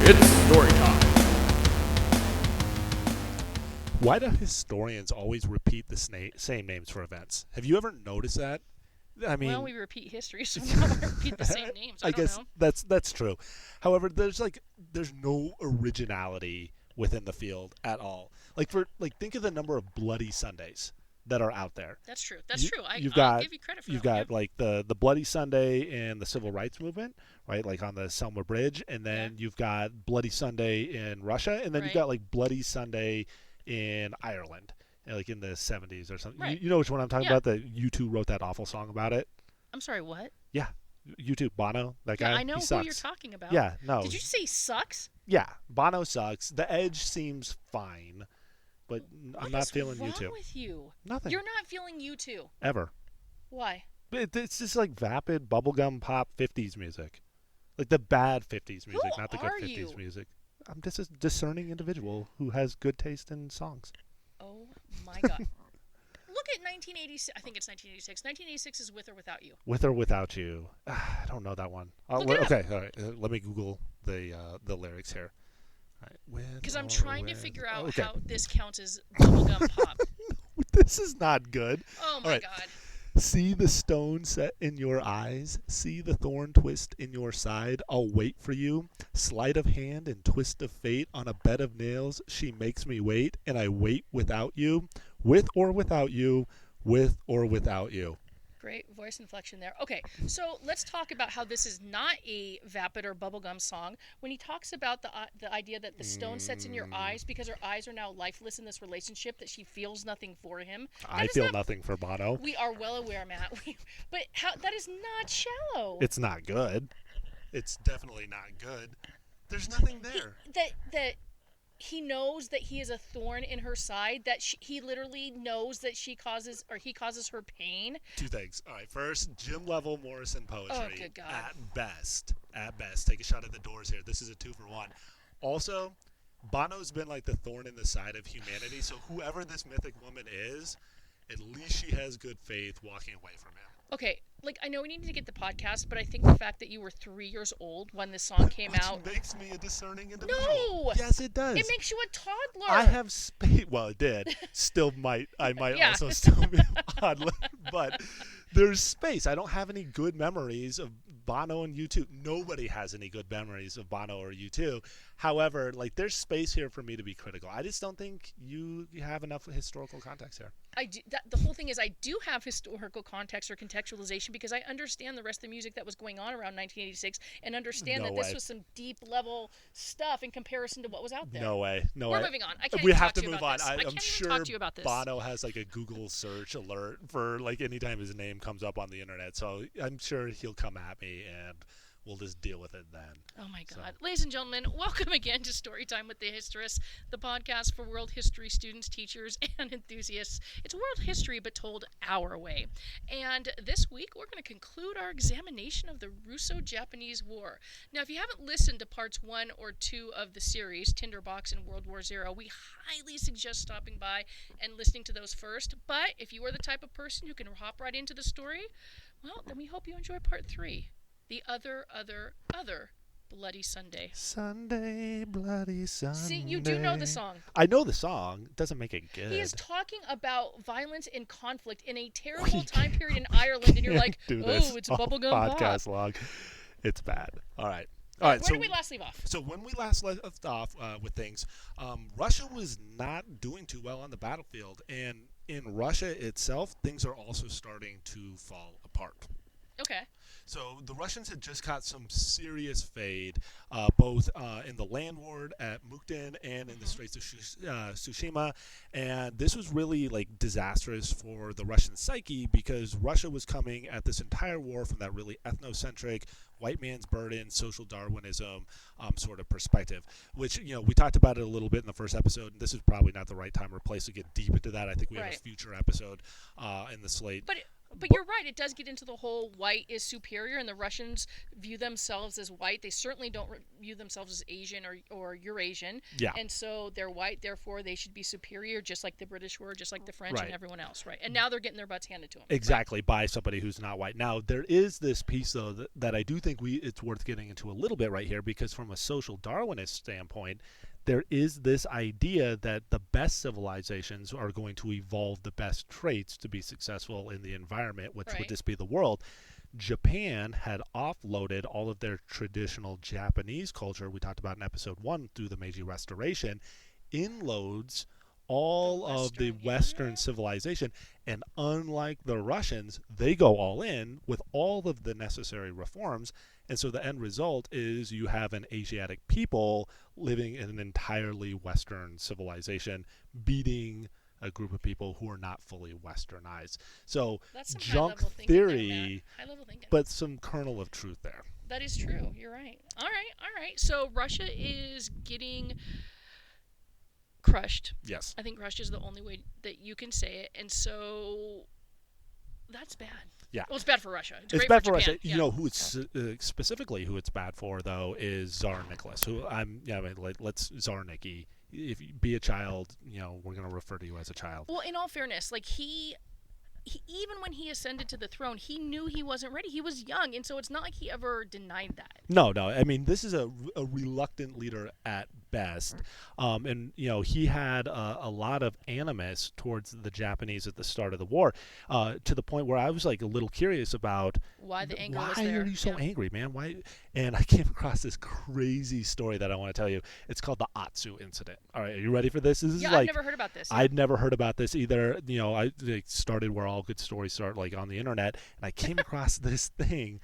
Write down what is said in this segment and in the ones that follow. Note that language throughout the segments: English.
It's story time. Why do historians always repeat the same names for events? Have you ever noticed that? I mean, well, we repeat history, so now we repeat the same names. I don't guess know. that's true. However, there's no originality within the field at all. Think of the number of Bloody Sundays that are out there. That's true. That's true. I'll give you credit for You've that. got like the Bloody Sunday in the Civil Rights Movement, right? Like on the Selma Bridge, and then you've got Bloody Sunday in Russia, and then you've got like Bloody Sunday in Ireland, like in the 70s or something. Right. You know which one I'm talking about? That U2 wrote that awful song about it. I'm sorry, what? Yeah, U2, Bono, that guy. I know he who sucks. you're talking about. Yeah, no. Did you say sucks? Yeah, Bono sucks. The Edge seems fine, but I'm not feeling What's U2. wrong with you? Nothing. You're not feeling U2. Ever. Why? It's just like vapid bubblegum pop 50s music. Like the bad 50s music, not the good 50s you? music. I'm just a discerning individual who has good taste in songs. Oh my God. Look at 1986. I think it's 1986. 1986 is With or Without You. With or Without You. I don't know that one. Okay, all right. Let me Google the lyrics here. Because I'm trying to figure out okay. how this counts as bubblegum pop. This is not good. Oh my God. See the stone set in your eyes. See the thorn twist in your side. I'll wait for you. Sleight of hand and twist of fate on a bed of nails. She makes me wait, and I wait without you. With or without you. With or without you. Great voice inflection there. Okay, so let's talk about how this is not a vapid or bubblegum song. When he talks about the idea that the stone sets in your eyes because her eyes are now lifeless in this relationship, that she feels nothing for him. I feel nothing for Bono. We are well aware, Matt. But that is not shallow. It's not good. It's definitely not good. There's nothing there. That he knows that he is a thorn in her side, that he literally knows that he causes her pain. Two things. All right, first, gym level Morrison poetry. Oh, good God. At best. Take a shot at the doors here. This is a 2-for-1. Also, Bono's been like the thorn in the side of humanity, so whoever this mythic woman is, at least she has good faith walking away from him. Okay, I know we need to get the podcast, but I think the fact that you were 3 years old when this song came out makes me a discerning individual. No! Yes, it does. It makes you a toddler. I have space. Well, it did. I might Yeah. also still be a toddler, but there's space. I don't have any good memories of Bono and U2. Nobody has any good memories of Bono or U2. However, there's space here for me to be critical. I just don't think you have enough historical context here. The whole thing is I do have historical context or contextualization because I understand the rest of the music that was going on around 1986 and understand this was some deep level stuff in comparison to what was out there. No way. We're moving on. I can't we even have talk to you move about on. this. I I'm can't even sure talk to you about this. Bono has a Google search alert for anytime his name comes up on the internet. So I'm sure he'll come at me and we'll just deal with it then. Oh my God. Ladies and gentlemen, welcome again to Storytime with the Historist, the podcast for world history students, teachers, and enthusiasts. It's world history, but told our way. And this week, we're going to conclude our examination of the Russo-Japanese War. Now, if you haven't listened to parts 1 or 2 of the series, Tinderbox and World War Zero, we highly suggest stopping by and listening to those first. But if you are the type of person who can hop right into the story, well, then we hope you enjoy part 3. The other Bloody Sunday. Sunday, Bloody Sunday. See, you do know the song. I know the song. It doesn't make it good. He is talking about violence and conflict in a terrible time period in Ireland, and you're like, oh, it's bubblegum pop. Podcast log. It's bad. All right. Where did we last leave off? So when we last left off with things, Russia was not doing too well on the battlefield. And in Russia itself, things are also starting to fall apart. Okay. So the Russians had just got some serious fade, both in the landward at Mukden and in the Straits of Tsushima, and this was really disastrous for the Russian psyche because Russia was coming at this entire war from that really ethnocentric, white man's burden, social Darwinism sort of perspective, which we talked about it a little bit in the first episode, and this is probably not the right time or place to get deep into that. I think we have a future episode in the slate. But But you're right. It does get into the whole white is superior, and the Russians view themselves as white. They certainly don't view themselves as Asian or Eurasian. Yeah. And so they're white, therefore they should be superior, just like the British were, just like the French Right. and everyone else, right? And now they're getting their butts handed to them. Exactly, by somebody who's not white. Now, there is this piece, though, that I do think it's worth getting into a little bit right here, because from a social Darwinist standpoint, there is this idea that the best civilizations are going to evolve the best traits to be successful in the environment, which would Right. just be the world. Japan had offloaded all of their traditional Japanese culture, we talked about in episode 1, through the Meiji Restoration, inloads all of the Western civilization, and unlike the Russians, they go all in with all of the necessary reforms, and so the end result is you have an Asiatic people living in an entirely Western civilization, beating a group of people who are not fully Westernized. So That's some junk high-level thinking there, theory, Matt. High-level thinking. but some kernel of truth there. That is true. You're right. All right. All right. So Russia is getting crushed. Yes. I think crushed is the only way that you can say it. And so that's bad. Yeah. Well, it's bad for Russia. It's, It's great bad for Japan. Russia. You know who it's specifically who it's bad for, though, is Tsar Nicholas. Who let's Tsar Nicky. If you be a child, we're gonna refer to you as a child. Well, in all fairness, like he even when he ascended to the throne, he knew he wasn't ready. He was young, and so it's not like he ever denied that. No. I mean, this is a reluctant leader at best, and he had a lot of animus towards the Japanese at the start of the war, to the point where I was like a little curious about Why the anger why was there. are you so Yeah. angry, man? Why? And I came across this crazy story that I want to tell you. It's called the Atsu incident. All right, are you ready for this? This is Yeah, like I've never heard about this. I'd never heard about this either. I started where all good stories start, like on the internet, and I came across this thing,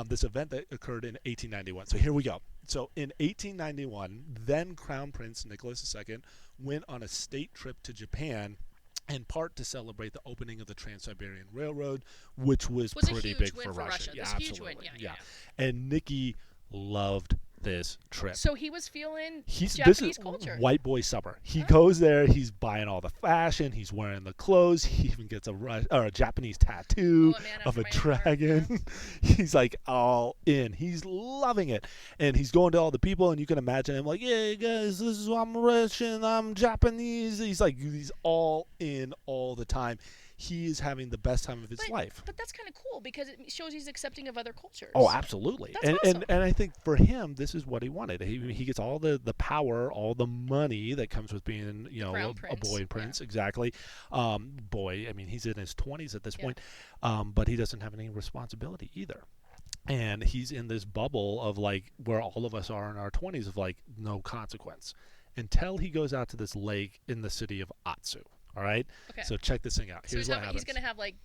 this event that occurred in 1891. So here we go. So in 1891, then Crown Prince Nicholas II went on a state trip to Japan, in part to celebrate the opening of the Trans-Siberian Railroad, which was a pretty huge big win for Russia. Yeah, This huge absolutely. win. Yeah. And Nikki loved this trip. So he was feeling This Japanese is culture. white boy summer. He goes there. He's buying all the fashion. He's wearing the clothes. He even gets a Japanese tattoo of a dragon. He's like all in. He's loving it, and he's going to all the people. And you can imagine him like, "Yeah, guys, this is I'm Russian. I'm Japanese." He's all in all the time. He is having the best time of his life. But that's kind of cool because it shows he's accepting of other cultures. Oh, absolutely. That's awesome. And I think for him, this is what he wanted. He gets all the power, all the money that comes with being, a boy prince. Exactly. Boy, I mean, he's in his 20s at this point, but he doesn't have any responsibility either. And he's in this bubble of like where all of us are in our 20s of like no consequence until he goes out to this lake in the city of Atsu. All right. Okay. So check this thing out. So Here's what happens. He's gonna have like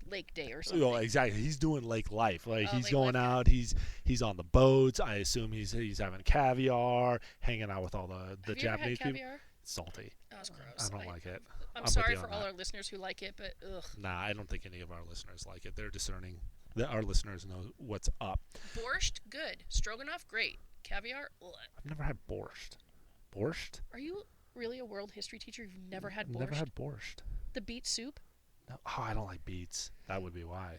#Lake Day or something. Oh, exactly. He's doing lake life. Like he's lake going life, out. He's on the boats. I assume he's having caviar, hanging out with all the Have you ever Japanese had people. caviar? It's salty. Oh, it's gross. I don't like it. I'm with sorry you for on all that. our listeners who like it, but ugh. Nah, I don't think any of our listeners like it. They're discerning. Our listeners know what's up. Borscht, good. Stroganoff, great. Caviar, ugh. I've never had borscht. Borscht? Are you really a world history teacher? You've never had borscht? Never had borscht. The beet soup? No. Oh, I don't like beets. That would be why.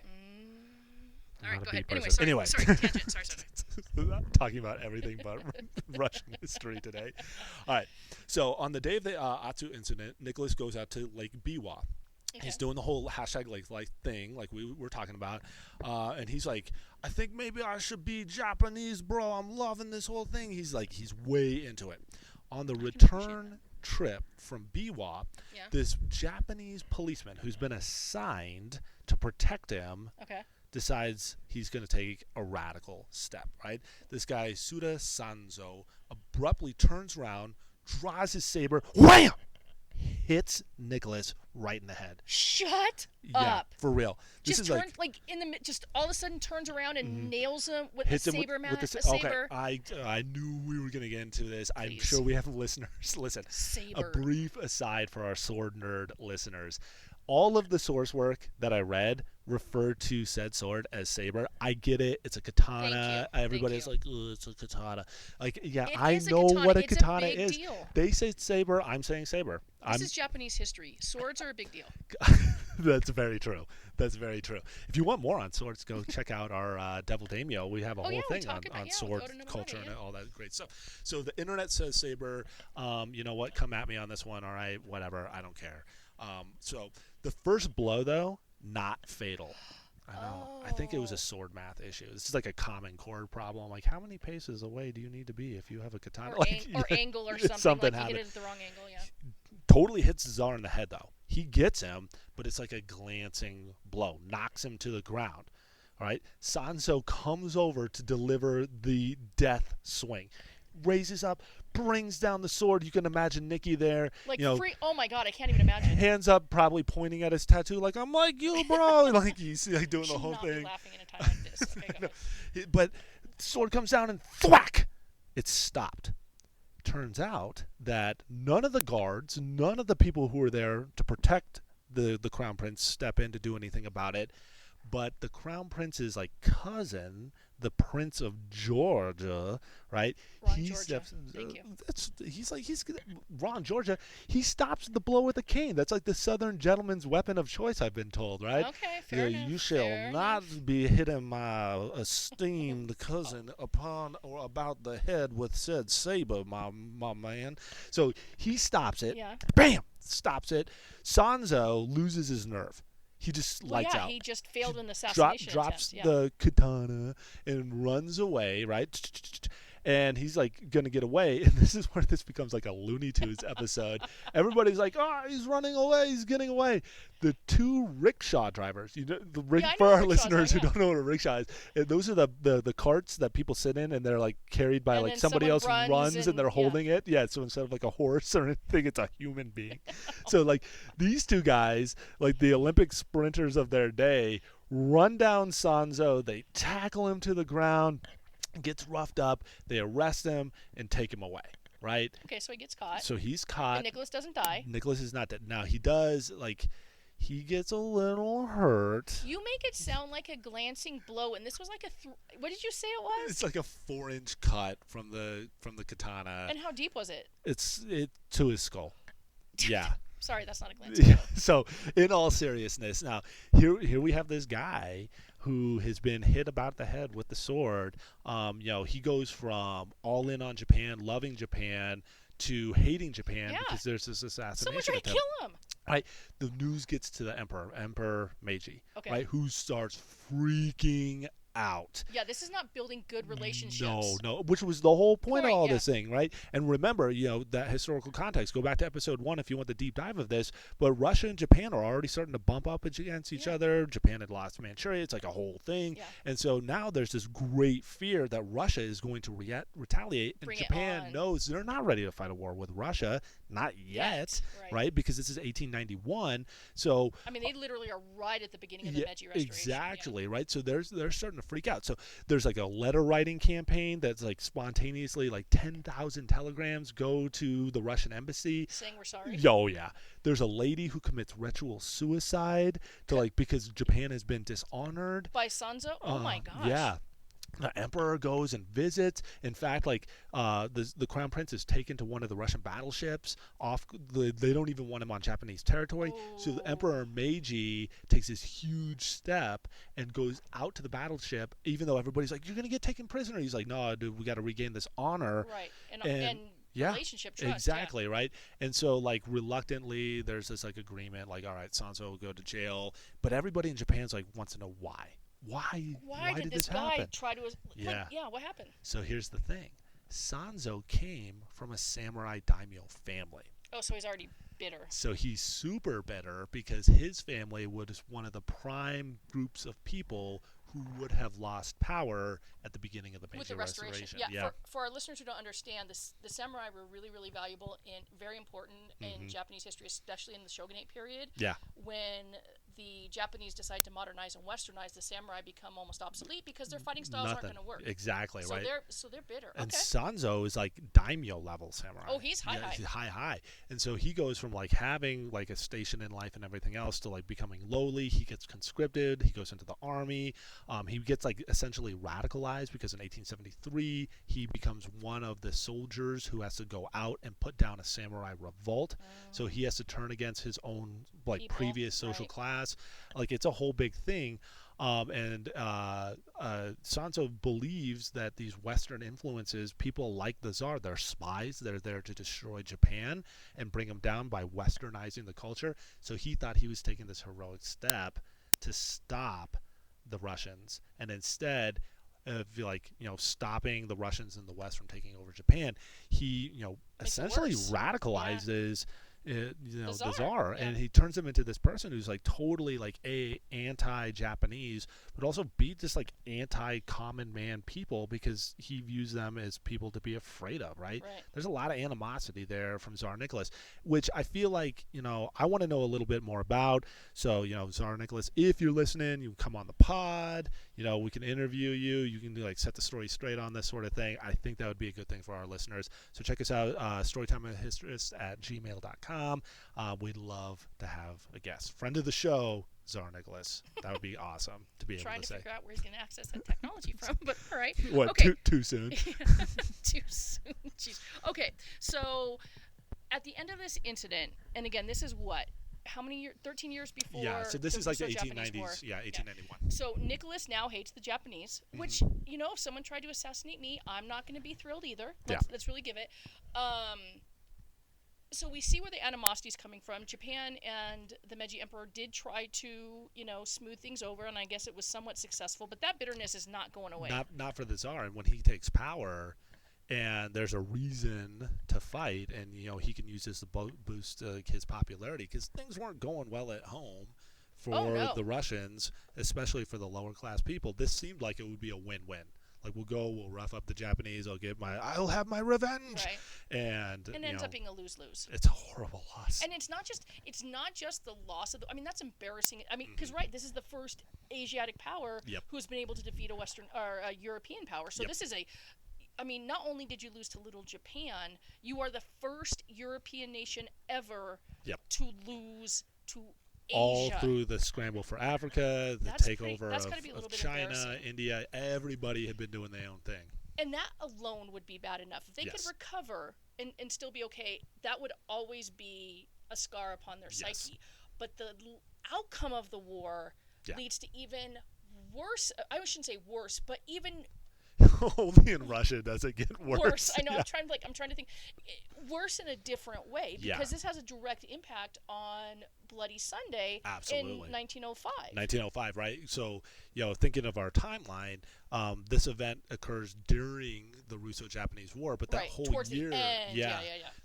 All right, not go a ahead. beet Anyway, person. sorry, tangent. Sorry. I'm talking about everything but Russian history today. All right. So on the day of the Atsu incident, Nicholas goes out to Lake Biwa. Okay. He's doing the whole #Lake Life thing, like we were talking about, and he's like, "I think maybe I should be Japanese, bro. I'm loving this whole thing." He's way into it. On the return trip from Biwa, this Japanese policeman who's been assigned to protect him decides he's going to take a radical step, right? This guy, Suda Sanzo, abruptly turns around, draws his saber, wham! Hits Nicholas right in the head. Shut Yeah, up. for real. This Just is turns like in the just all of a sudden turns around and nails him with a hits him saber, with the saber. Okay, I knew we were going to get into this. I'm Please. sure we have listeners. Listen, Saber. a brief aside for our sword nerd listeners. all of the source work that I read referred to said sword as saber. I get it. It's a katana. Thank Everybody's you. like, oh, it's a katana. Like, yeah, It I is a know katana. what a It's a katana big is. deal. They say saber. I'm saying saber. This is Japanese history. Swords are a big deal. That's very true. That's very true. If you want more on swords, go check out our Devil Daimyo. We have a Oh yeah, whole we thing talk about on with sword Oda Nobunaga, culture and yeah. all that great stuff. So the internet says saber. You know what? Come at me on this one. All right, whatever. I don't care. So the first blow, though, not fatal. I know. I think it was a Oh. sword math issue. This is like a common core problem. Like, how many paces away do you need to be if you have a katana? Or, Like, or angle or something. something Like you hit happened. it at the wrong angle. Yeah. Totally hits Czar in the head, though. He gets him, but it's like a glancing blow, knocks him to the ground. All right, Sanzo comes over to deliver the death swing, raises up, brings down the sword. You can imagine Nikki there, Like you know, free. Oh my god, I can't even imagine. hands up, probably pointing at his tattoo, like I'm like you, bro. Like he's like doing the Should whole not be thing. laughing in a time like this. Okay, go No. ahead. But sword comes down and thwack, it's stopped. Turns out that none of the guards, none of the people who were there to protect the crown prince step in to do anything about it. But the crown prince's like cousin, the Prince of Georgia, right? Ron he Georgia. steps. Thank you. He's Ron Georgia. He stops the blow with a cane. That's like the Southern gentleman's weapon of choice. I've been told, right? Okay, fair enough. You shall fair not enough. be hitting my esteemed cousin upon or about the head with said saber, my man. So he stops it. Yeah. Bam! Stops it. Sanzo loses his nerve. He just Well, lights yeah, out. he just failed in the assassination Drops attempt. Yeah. the katana and runs away, right? And he's like gonna get away, and this is where this becomes like a Looney Tunes episode. Everybody's like, "Oh, he's running away! He's getting away!" The two rickshaw drivers, you know, Yeah, I know for what our rickshaws listeners are, who don't know what a rickshaw is, those are the carts that people sit in, and they're like carried by And like then somebody someone else runs and and- they're yeah. holding it. Yeah, so instead of like a horse or anything, it's a human being. So like these two guys, like the Olympic sprinters of their day, run down Sanzo. They tackle him to the ground. Gets roughed up. They arrest him and take him away. Right. Okay, so he gets caught. So he's And caught. Nicholas doesn't die. Nicholas is not dead. Now he does like he gets a little hurt. You make it sound like a glancing blow, and this was like a. What did you say it was? It's like a 4-inch cut from the katana. And how deep was it? It's to his skull. Yeah. Sorry, that's not a glancing blow. So, in all seriousness, now here we have this guy who has been hit about the head with the sword. You know, he goes from all in on Japan, loving Japan, to hating Japan Yeah. because there's this Someone assassination tried to attempt. kill him. Right, the news gets to the Emperor Meiji, Okay. right, who starts freaking out. Yeah, this is not building good relationships. No, which was the whole point of Point, all yeah. this thing, right? And remember, you know, that historical context. Go back to episode 1 if you want the deep dive of this. But Russia and Japan are already starting to bump up against each Yeah. other. Japan had lost Manchuria. It's like a whole thing. Yeah. And so now there's this great fear that Russia is going to retaliate. And Bring it Japan on. knows they're not ready to fight a war with Russia. Not yet, Right. Because this is 1891. So I mean, they literally are right at the beginning of the Meiji Restoration. exactly, right? So they're starting to freak out. So there's like a letter writing campaign that's like spontaneously like 10,000 telegrams go to the Russian embassy. Yeah. Saying we're sorry. Yo, yeah. There's a lady who commits ritual suicide to like because Japan has been dishonored. By Sanzo? Oh my gosh. Yeah. The emperor goes and visits. In fact, like the crown prince is taken to one of the Russian battleships. They don't even want him on Japanese territory. So the Emperor Meiji takes this huge step and goes out to the battleship, even though everybody's like, "You're gonna get taken prisoner." He's like, "No, dude, we got to regain this honor." Right. And yeah, relationship trust. exactly, right? And so, like, reluctantly, there's this like agreement, like, all right, Sanzo will go to jail, but everybody in Japan's like wants to know why. Yeah. Why did this guy happen? try to? Yeah. Yeah. What happened? So here's the thing. Sanzo came from a samurai daimyo family. Oh, so he's already bitter. So he's super bitter because his family was one of the prime groups of people who would have lost power at the beginning of the With Meiji the restoration. Yeah. For our listeners who don't understand, the samurai were really, really valuable and very important in Japanese history, especially in the shogunate period. Yeah. When the Japanese decide to modernize and westernize, the samurai become almost obsolete because their fighting styles aren't Nothing. going to work. Exactly, So right? they're bitter. And Okay. Sanzo is like daimyo level samurai. Oh, he's high, Yeah, high. he's high. And so he goes from like having like a station in life and everything else to like becoming lowly. He gets conscripted. He goes into the army. He gets like essentially radicalized because in 1873 he becomes one of the soldiers who has to go out and put down a samurai revolt. So he has to turn against his own like People, previous social right. class. Like it's a whole big thing. And Sanso believes that these Western influences, people like the Tsar, they're spies. They're there to destroy Japan and bring them down by westernizing the culture. So he thought he was taking this heroic step to stop the Russians, and instead of like stopping the Russians in the West from taking over Japan, he Makes it essentially worse. radicalizes the Czar, Tsar, yeah. and he turns him into this person who's like totally like anti-Japanese, but also be just like anti-common man people because he views them as people to be afraid of. Right? Right. There's a lot of animosity there from Tsar Nicholas, which I feel like I want to know a little bit more about. So Tsar Nicholas, if you're listening, you come on the pod. We can interview you. You can like set the story straight on this sort of thing. I think that would be a good thing for our listeners. So check us out, storytimehistoryist@gmail.com. We'd love to have a guest. Friend of the show, Tsar Nicholas. That would be awesome to be able Trying to to say. figure out where he's going to access that technology from, but all right. What, Okay. too soon? Too soon. Jeez. Okay, so at the end of this incident, and again, this is what? How many years? 13 years before. Yeah, so this the is like the Russo-Japanese 1890s. War. Yeah, 1891. So Nicholas now hates the Japanese, which if someone tried to assassinate me, I'm not going to be thrilled either. Let's really give it. So we see where the animosity is coming from. Japan and the Meiji Emperor did try to, smooth things over, and I guess it was somewhat successful. But that bitterness is not going away. Not for the Tsar. And when he takes power, and there's a reason to fight, and he can use this to boost his popularity because things weren't going well at home for the Russians, especially for the lower class people. This seemed like it would be a win-win. Like we'll rough up the Japanese. I'll have my revenge. Right. And it ends up being a lose-lose. It's a horrible loss. And it's not just the loss of that's embarrassing. Because this is the first Asiatic power who's been able to defeat a Western or a European power. So this is not only did you lose to little Japan, you are the first European nation ever to lose to Asia. All through the scramble for Africa, the takeover of China, India, everybody had been doing their own thing. And that alone would be bad enough. If they could recover and still be okay, that would always be a scar upon their psyche. But the outcome of the war leads to even worse. I shouldn't say worse, but even only in Russia does it get worse. I know. I'm trying to think worse in a different way because this has a direct impact on Bloody Sunday in 1905. 1905, right? So, thinking of our timeline, this event occurs during the Russo-Japanese War, but that whole towards year, the end.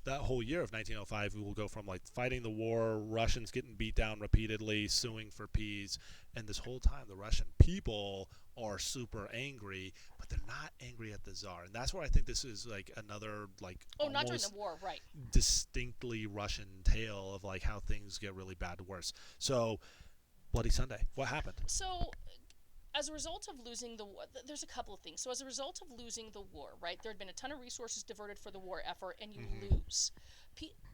that whole year of 1905, we will go from like fighting the war, Russians getting beat down repeatedly, suing for peace, and this whole time the Russian people are super angry, but they're not angry at the Tsar, and that's where I think this is like another like not during the war, right? Distinctly Russian tale of like how things get really bad to worse. So, Bloody Sunday, what happened? So, as a result of losing the war, there's a couple of things. So, as a result of losing the war, right, there had been a ton of resources diverted for the war effort, and you lose.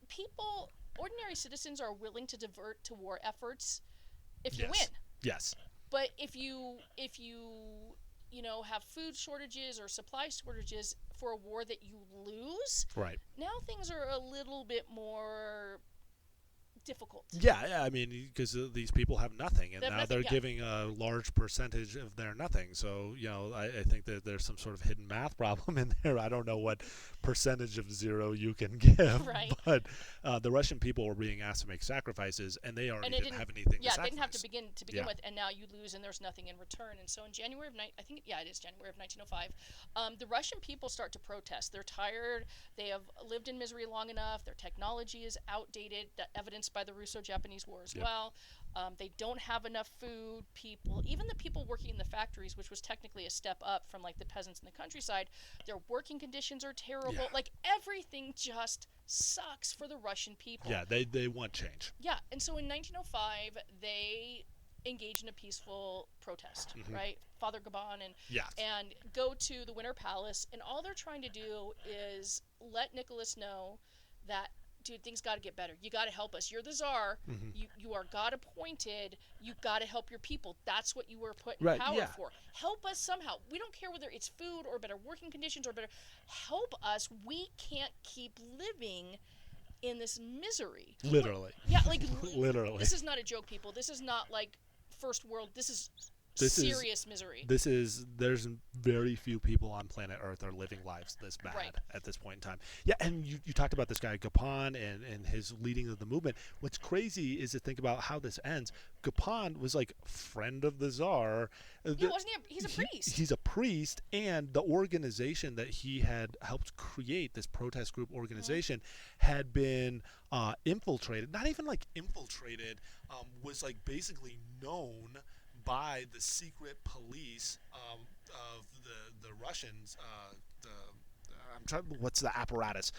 People, ordinary citizens, are willing to divert to war efforts if you win. Yes. But if you have food shortages or supply shortages for a war that you lose, right, now things are a little bit more difficult. Yeah, because these people have nothing, and now they're giving a large percentage of their nothing. So, I think that there's some sort of hidden math problem in there. I don't know what percentage of zero you can give, but the Russian people were being asked to make sacrifices, and they already didn't have anything to sacrifice. They didn't have to begin with, and now you lose, and there's nothing in return. And so in January of it is January of 1905, the Russian people start to protest. They're tired. They have lived in misery long enough. Their technology is outdated, evidenced by the Russo-Japanese War as Yep. well. They don't have enough food. Even the people working in the factories, which was technically a step up from like the peasants in the countryside, their working conditions are terrible. Yeah. Like everything just sucks for the Russian people. Yeah, they want change. Yeah, and so in 1905, they engage in a peaceful protest, right? Father Gaban Yeah. and go to the Winter Palace, and all they're trying to do is let Nicholas know that, dude, things got to get better. You got to help us. You're the czar. You are God appointed. You got to help your people. That's what you were put in Right, power yeah. for. Help us somehow. We don't care whether it's food or better working conditions or better. Help us. We can't keep living in this misery. Literally. Yeah, like Literally. This is not a joke, people. This is not like first world. This is serious misery. There's very few people on planet Earth are living lives this bad Right. at this point in time. Yeah, and you talked about this guy Gapon and his leading of the movement. What's crazy is to think about how this ends. Gapon was like friend of the Tsar. Yeah, wasn't he? He's a priest. He's a priest, and the organization that he had helped create, this protest group organization, had been infiltrated. Not even like infiltrated, was like basically known by the secret police of the Russians. I'm trying. What's the apparatus?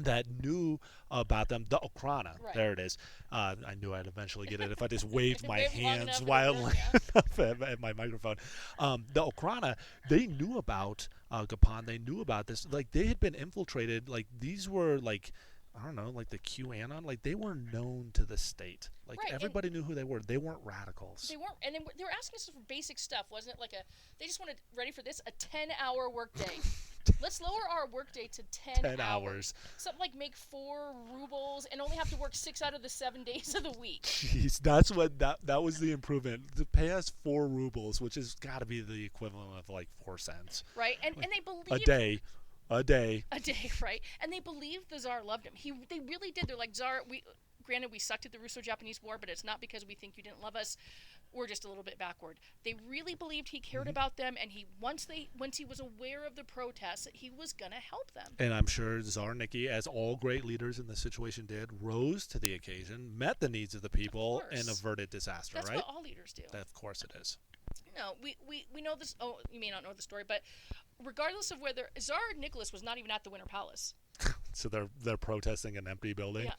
That knew about them, the Okrana. Right. There it is. I knew I'd eventually get it if I just waved my Wave long hands enough wildly and enough at my microphone. The Okrana, they knew about Gapon. They knew about this. Like, they had been infiltrated. Like, these were like, I don't know, like the QAnon. Like, they were known to the state. Like, Right, everybody knew who they were. They weren't radicals. They weren't, and they were asking us for basic stuff, wasn't it? Like they just wanted, ready for this, a 10-hour workday. Let's lower our workday to 10 hours. Something like make 4 rubles and only have to work 6 out of the 7 days of the week. Jeez, that's what that was the improvement. To pay us 4 rubles, which has got to be the equivalent of like 4 cents. Right, and they believed A day. a day, right? And they believed the Tsar loved him. They really did. They're like, Tsar, granted, we sucked at the Russo-Japanese War, but it's not because we think you didn't love us. We're just a little bit backward. They really believed he cared about them, and once he was aware of the protests, that he was gonna help them. And I'm sure Tsar Nicky, as all great leaders in the situation did, rose to the occasion, met the needs of the people, and averted disaster. That's right? what all leaders do. Of course it is. No, we know this. Oh, you may not know the story, but regardless of whether Tsar Nicholas was not even at the Winter Palace. So they're protesting an empty building. Yeah.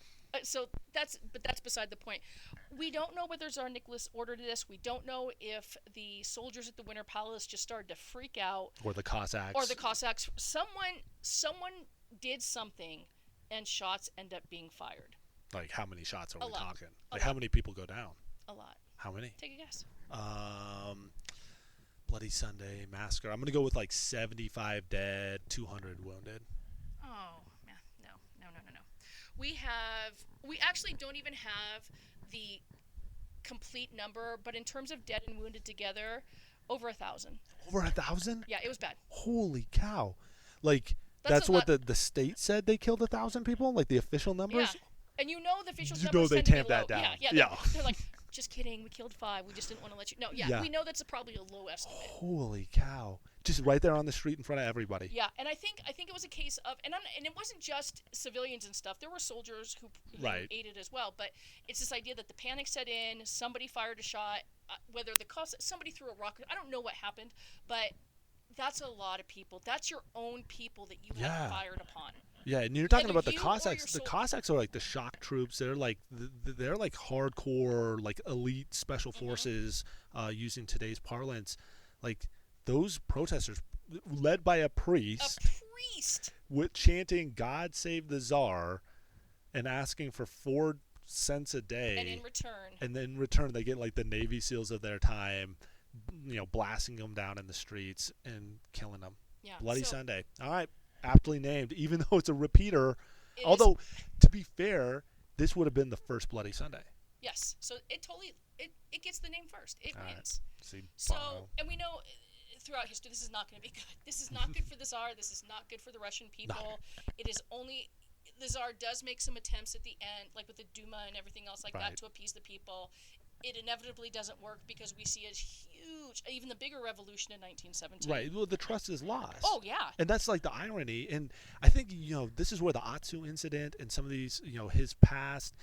So that's beside the point. We don't know whether Tsar Nicholas ordered this. We don't know if the soldiers at the Winter Palace just started to freak out, Or the Cossacks. Someone did something, and shots end up being fired. Like, how many shots are we lot. talking? Like, how many people go down? A lot. How many? Take a guess. Bloody Sunday massacre. I'm gonna go with like 75 dead, 200 wounded. Oh, man. No. We actually don't even have the complete number, but in terms of dead and wounded together, over 1,000. Over 1,000? Yeah, it was bad. Holy cow! Like, That's that's a what lot. the state said they killed 1,000 people. Like the official numbers. Yeah. And you know the official You numbers know they tend to be tamped that low. down. Yeah. Yeah. They're like, just kidding. We killed 5. We just didn't want to let you. No. Yeah. We know that's probably a low estimate. Holy cow! Just right there on the street in front of everybody. Yeah, and I think it was a case of, and it wasn't just civilians and stuff. There were soldiers who Right. aided as well. But it's this idea that the panic set in. Somebody fired a shot. Whether somebody threw a rock. I don't know what happened, but that's a lot of people. That's your own people that you Yeah. have fired upon. Yeah, and you're talking Either about the you or Cossacks. your The Cossacks are like the shock troops. They're like they're like hardcore, like elite special forces, using today's parlance. Like those protesters, led by a priest, A priest. with chanting "God save the Tsar," and asking for 4 cents a day. And in return, And then in return, they get like the Navy SEALs of their time, blasting them down in the streets and killing them. yeah. Bloody so Sunday. All right, aptly named, even though it's a repeater. it is- Although, to be fair, this would have been the first Bloody Sunday. yes. So it totally it gets the name first. It All right. wins. See, So, Bono. and we know throughout history this is not going to be good. This is not good for the Tsar. This is not good for the Russian people. It is only the Tsar does make some attempts at the end, like with the Duma and everything else like Right. that, to appease the people. it inevitably doesn't work because we see a huge, even the bigger revolution in 1917. Right. Well, the trust is lost. Oh, yeah. And that's like the irony. And I think, this is where the Atsu incident and some of these, his past,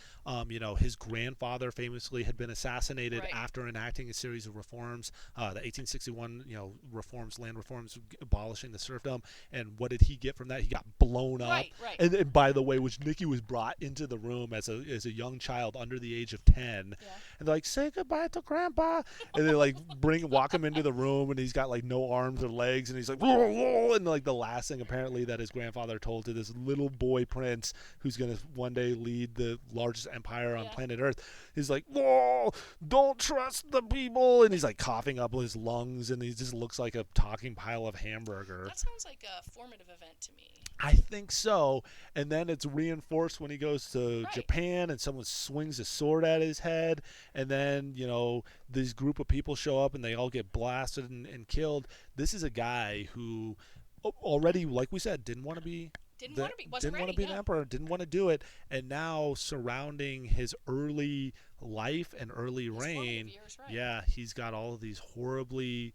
his grandfather famously had been assassinated Right. after enacting a series of reforms, the 1861, reforms, land reforms, abolishing the serfdom. And what did he get from that? He got blown up. Right, right. And by the way, which Nikki was brought into the room as a young child under the age of 10. Yeah. And they're like, say goodbye to Grandpa. And they like walk him into the room, and he's got like no arms or legs, and he's like, whoa, whoa. And like the last thing apparently that his grandfather told to this little boy prince who's gonna one day lead the largest empire on planet Earth, he's like, whoa, don't trust the people. And he's like coughing up his lungs, and he just looks like a talking pile of hamburger. That sounds like a formative event to me. I think so. And then it's reinforced when he goes to Right. Japan and someone swings a sword at his head. And then, this group of people show up and they all get blasted and killed. This is a guy who already, like we said, didn't want to be. Wasn't ready, an emperor, didn't want to do it. And now surrounding his early life and early reign, years, right. yeah, he's got all of these horribly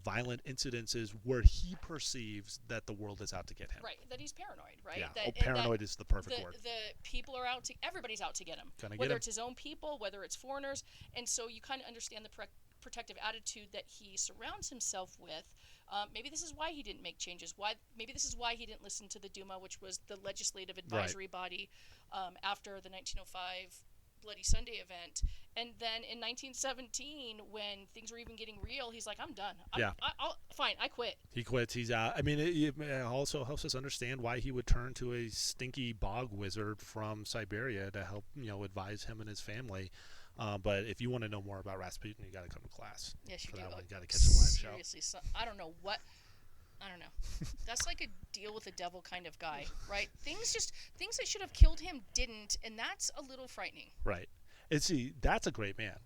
violent incidences where he perceives that the world is out to get him. Right, that he's paranoid, right? Yeah, paranoid is the perfect word. The people are out to, everybody's out to get him. Gonna get whether him. it's his own people, whether it's foreigners. And so you kind of understand the protective attitude that he surrounds himself with. Maybe this is why he didn't make changes. Maybe this is why he didn't listen to the Duma, which was the legislative advisory body after the 1905 Bloody Sunday event. And then in 1917, when things were even getting real, he's like, I'm done. Fine, I quit. He quits. He's out. I mean, it also helps us understand why he would turn to a stinky bog wizard from Siberia to help, advise him and his family. But if you want to know more about Rasputin, you got to come to class. Yes, you do. You got to catch the live show. Seriously, I don't know. That's like a deal with the devil kind of guy, right? Things that should have killed him didn't, and that's a little frightening. Right. And see, that's a great man.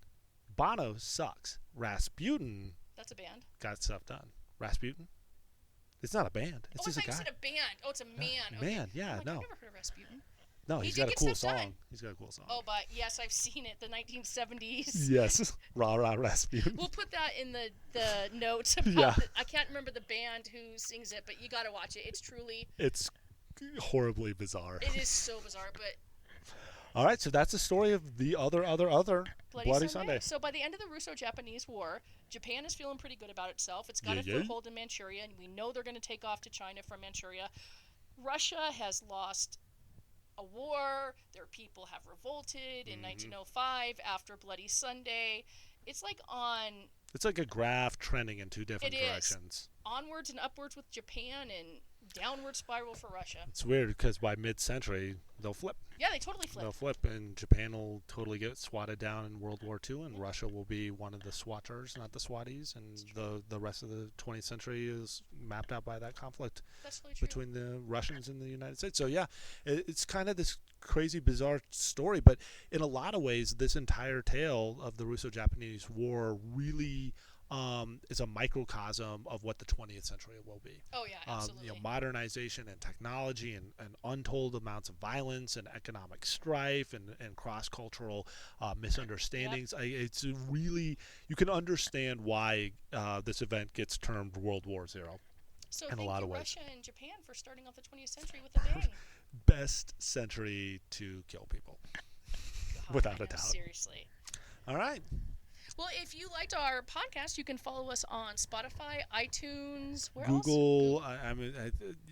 Bono sucks. Rasputin. That's a band. Got stuff done. Rasputin. It's not a band. It's just a guy. You said a band. Oh, it's a man. Okay. Man, yeah, I've no. never heard of Rasputin. No, he's got a cool song. He's got a cool song. Oh, but yes, I've seen it. The 1970s. Yes, rah rah Rasputin. We'll put that in the notes. About Yeah. I can't remember the band who sings it, but you got to watch it. It's horribly bizarre. It is so bizarre, but. All right, so that's the story of the other Bloody Sunday. So by the end of the Russo-Japanese War, Japan is feeling pretty good about itself. It's got a foothold in Manchuria, and we know they're going to take off to China from Manchuria. Russia has lost a war. Their people have revolted in 1905 after Bloody Sunday. It's like a graph trending in two different directions. Onwards and upwards with Japan and downward spiral for Russia. It's weird because by mid-century, they'll flip. Yeah, they totally flip. They'll flip, and Japan will totally get swatted down in World War II, and Russia will be one of the swatters, not the swatties, and the rest of the 20th century is mapped out by that conflict between the Russians and the United States. So yeah, it's kind of this crazy, bizarre story, but in a lot of ways, this entire tale of the Russo-Japanese War really is a microcosm of what the 20th century will be. Oh yeah, absolutely. Modernization and technology and untold amounts of violence and economic strife and cross-cultural misunderstandings. Yep. It's really, you can understand why this event gets termed World War Zero. So in a lot of ways. Russia and Japan for starting off the 20th century with a bang. Best century to kill people, without a doubt. Seriously. All right. Well, if you liked our podcast, you can follow us on Spotify, iTunes, where Google. else?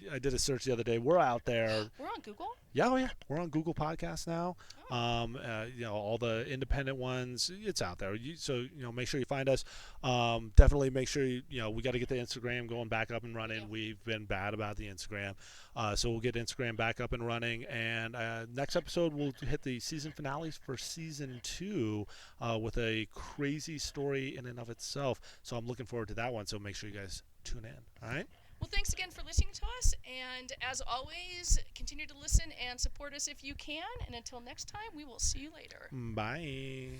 I did a search the other day. We're out there. We're on Google? Yeah, we're on Google Podcasts now. All the independent ones, it's out there. So make sure you find us. Definitely make sure we got to get the Instagram going back up and running. Yeah. We've been bad about the Instagram, so we'll get Instagram back up and running. And next episode we'll hit the season finales for season 2 with a crazy story in and of itself. So I'm looking forward to that one. So make sure you guys tune in. All right. Well, thanks again for listening to us. And as always, continue to listen and support us if you can. And until next time, we will see you later. Bye.